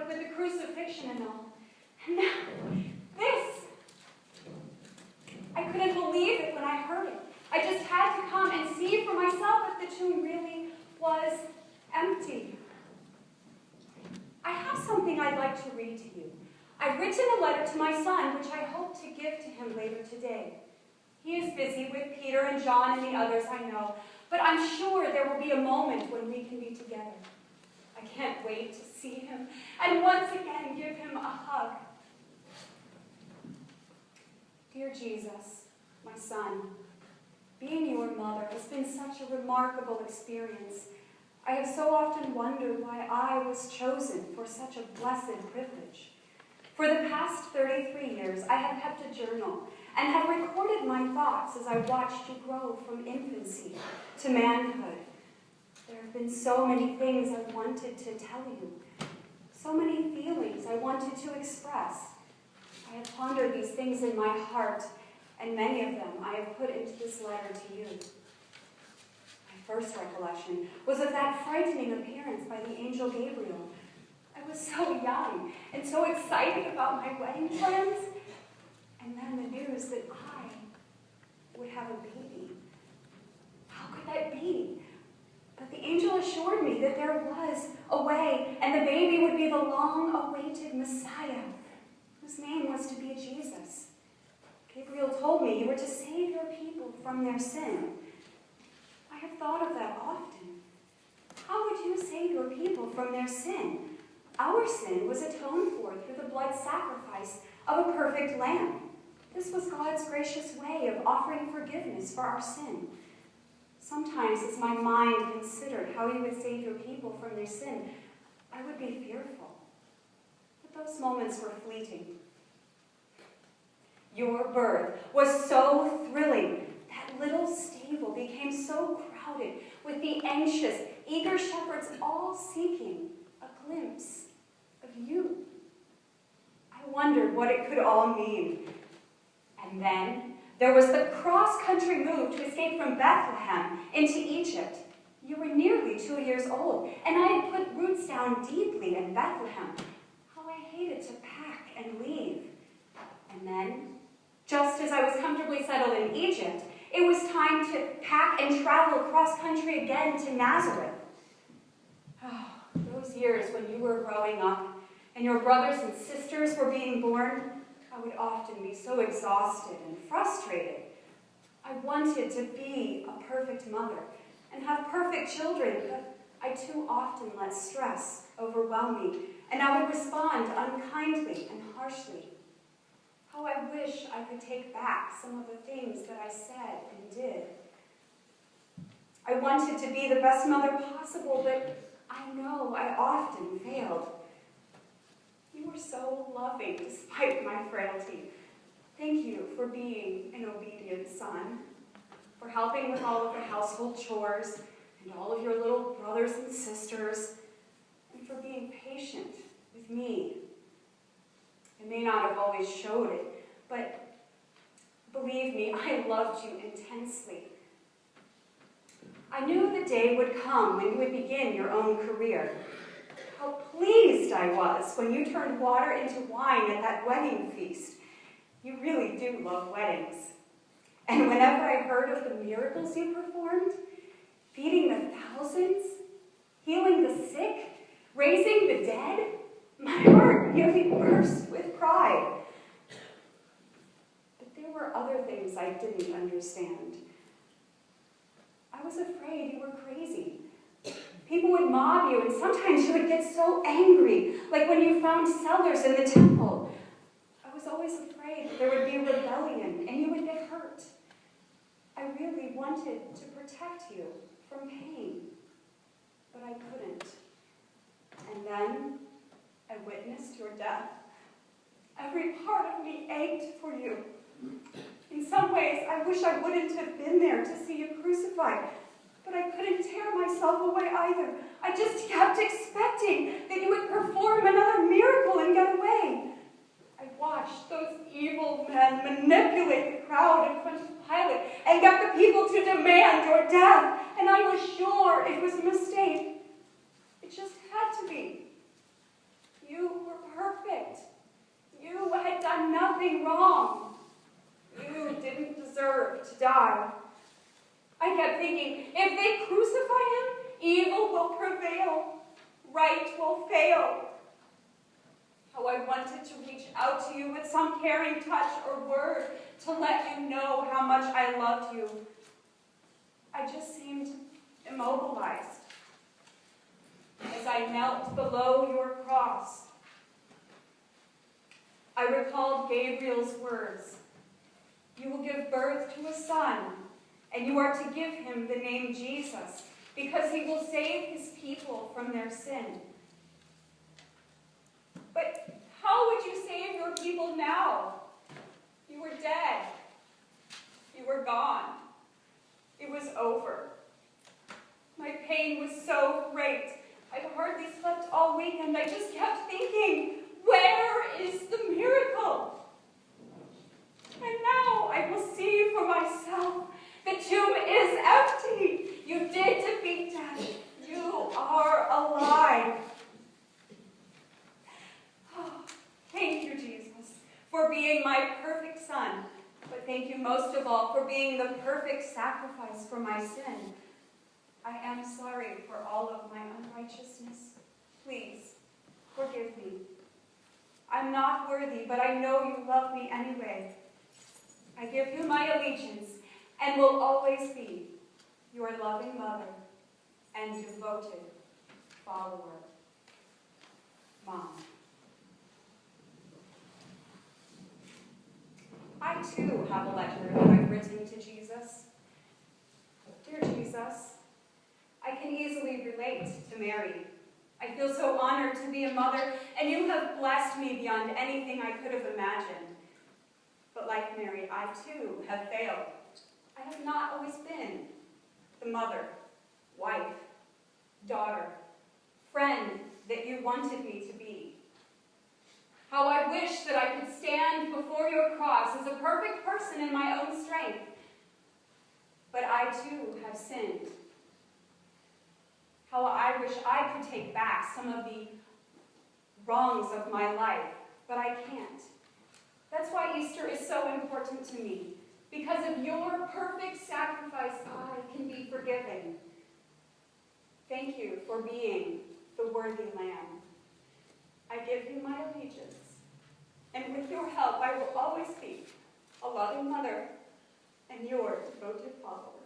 but with the crucifixion and all. And now, this. I couldn't believe it when I heard it. I just had to come and see for myself if the tomb really was empty. I have something I'd like to read to you. I've written a letter to my son, which I hope to give to him later today. He is busy with Peter and John and the others, I know, but I'm sure there will be a moment when we can be together. I can't wait to see him and once again give him a hug. Dear Jesus, my son, being your mother has been such a remarkable experience. I have so often wondered why I was chosen for such a blessed privilege. For the past 33 years, I have kept a journal and have recorded my thoughts as I watched you grow from infancy to manhood. There have been so many things I wanted to tell you, so many feelings I wanted to express. I have pondered these things in my heart, and many of them I have put into this letter to you. My first recollection was of that frightening appearance by the angel Gabriel. I was so young and so excited about my wedding plans, and then the news that I would have a baby. How could that be? But the angel assured me that there was a way, and the baby would be the long-awaited Messiah, whose name was to be Jesus. Gabriel told me you were to save your people from their sin. I have thought of that often. How would you save your people from their sin? Our sin was atoned for through the blood sacrifice of a perfect lamb. This was God's gracious way of offering forgiveness for our sin. Sometimes as my mind considered how you would save your people from their sin, I would be fearful. But those moments were fleeting. Your birth was so thrilling. That little stable became so crowded with the anxious, eager shepherds all seeking a glimpse of you. I wondered what it could all mean. And then there was the cross-country move to escape from Bethlehem into Egypt. You were nearly 2 years old, and I had put roots down deeply in Bethlehem. How I hated to pack and leave. And then, just as I was comfortably settled in Egypt, it was time to pack and travel cross-country again to Nazareth. Oh, those years when you were growing up and your brothers and sisters were being born, I would often be so exhausted and frustrated. I wanted to be a perfect mother and have perfect children, but I too often let stress overwhelm me, and I would respond unkindly and harshly. How I wish I could take back some of the things that I said and did. I wanted to be the best mother possible, but I know I often failed. You were so loving despite my frailty. Thank you for being an obedient son, for helping with all of the household chores and all of your little brothers and sisters, and for being patient with me. I may not have always showed it, but believe me, I loved you intensely. I knew the day would come when you would begin your own career. How pleased I was when you turned water into wine at that wedding feast. You really do love weddings. And whenever I heard of the miracles you performed, feeding the thousands, healing the sick, raising the dead, my heart nearly burst with pride. But there were other things I didn't understand. I was afraid you were crazy. People would mob you, and sometimes you would get so angry, like when you found cellars in the temple. I was always afraid that there would be rebellion, and you would get hurt. I really wanted to protect you from pain, but I couldn't. And then I witnessed your death. Every part of me ached for you. In some ways, I wish I wouldn't have been there to see you crucified, but I couldn't tear myself away either. I just kept expecting that you would perform another miracle and get away. I watched those evil men manipulate the crowd in front of Pilate and get the people to demand your death, and I was sure it was a mistake. It just had to be. You were perfect. You had done nothing wrong. You didn't deserve to die. I kept thinking, if they crucify him, evil will prevail. Right will fail. How I wanted to reach out to you with some caring touch or word to let you know how much I loved you. I just seemed immobilized as I knelt below your cross. I recalled Gabriel's words. You will give birth to a son, and you are to give him the name Jesus, because he will save his people from their sin. But how would you save your people now? You were dead. You were gone. It was over. My pain was so great. I'd hardly slept all weekend. I just kept thinking, where is the miracle? And now I will see for myself. The tomb is empty. You did defeat death. You are alive. Oh, thank you, Jesus, for being my perfect son. But thank you most of all for being the perfect sacrifice for my sin. I am sorry for all of my unrighteousness. Please, forgive me. I'm not worthy, but I know you love me anyway. I give you my allegiance and will always be your loving mother and devoted follower, Mom. I too have a letter that I've written to Jesus. Dear Jesus, I can easily relate to Mary. I feel so honored to be a mother, and you have blessed me beyond anything I could have imagined. But like Mary, I too have failed. I have not always been the mother, wife, daughter, friend that you wanted me to be. How I wish that I could stand before your cross as a perfect person in my own strength. But I too have sinned. How I wish I could take back some of the wrongs of my life, but I can't. That's why Easter is so important to me. Because of your perfect sacrifice, I can be forgiven. Thank you for being the worthy Lamb. I give you my allegiance, and with your help, I will always be a loving mother and your devoted follower.